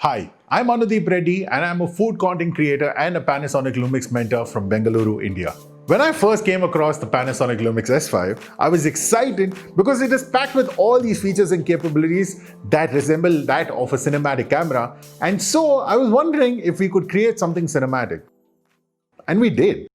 Hi, I'm Anudeep Reddy and I'm a food content creator and a Panasonic Lumix mentor from Bengaluru, India. When I first came across the Panasonic Lumix S5, I was excited because it is packed with all these features and capabilities that resemble that of a cinematic camera, and so I was wondering if we could create something cinematic. And we did.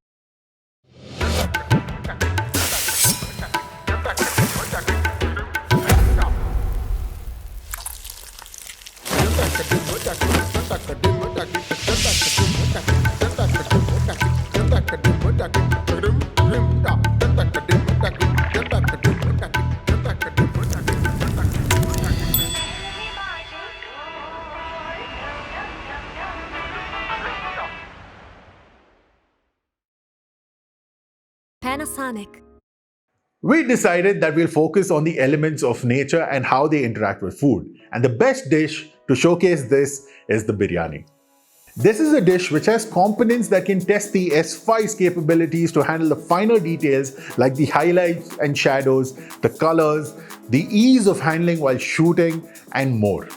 Panasonic. We decided that we'll focus on the elements of nature and how they interact with food. And the best dish to showcase this is the biryani. This is a dish which has components that can test the S5's capabilities to handle the finer details like the highlights and shadows, the colors, the ease of handling while shooting, and more.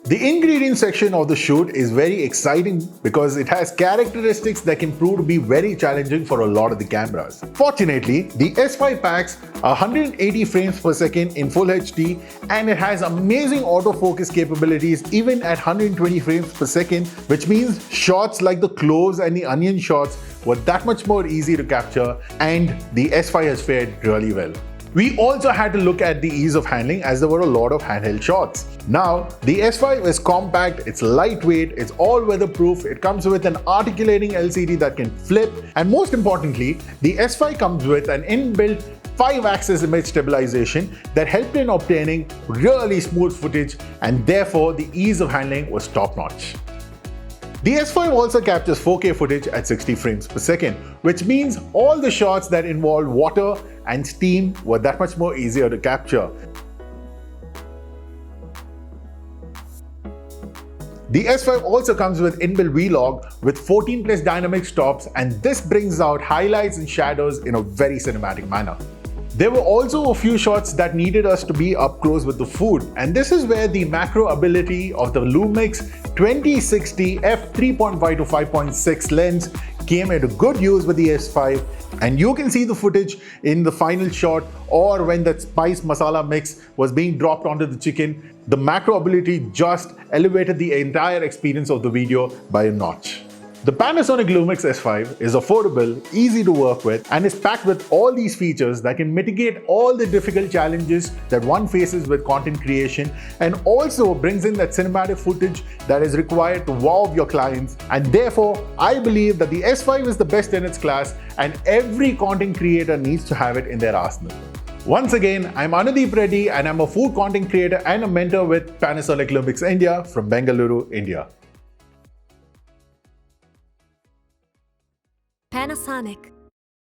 The ingredient section of the shoot is very exciting because it has characteristics that can prove to be very challenging for a lot of the cameras. Fortunately, the S5 packs 180 frames per second in Full HD, and it has amazing autofocus capabilities even at 120 frames per second, which means shots like the cloves and the onion shots were that much more easy to capture, and the S5 has fared really well. We also had to look at the ease of handling as there were a lot of handheld shots. Now, the S5 is compact, it's lightweight, it's all weatherproof, it comes with an articulating LCD that can flip, and most importantly, the S5 comes with an inbuilt 5-axis image stabilization that helped in obtaining really smooth footage, and therefore the ease of handling was top-notch. The S5 also captures 4K footage at 60 frames per second, which means all the shots that involved water and steam were that much more easier to capture. The S5 also comes with inbuilt V-Log with 14 plus dynamic stops, and this brings out highlights and shadows in a very cinematic manner. There were also a few shots that needed us to be up close with the food, and this is where the macro ability of the Lumix 2060 f3.5 to 5.6 lens came into good use with the S5, and you can see the footage in the final shot or when that spice masala mix was being dropped onto the chicken. The macro ability just elevated the entire experience of the video by a notch. The Panasonic Lumix S5 is affordable, easy to work with, and is packed with all these features that can mitigate all the difficult challenges that one faces with content creation, and also brings in that cinematic footage that is required to wow your clients. And therefore, I believe that the S5 is the best in its class, and every content creator needs to have it in their arsenal. Once again, I'm Anudeep Reddy, and I'm a food content creator and a mentor with Panasonic Lumix India from Bengaluru, India. Panasonic.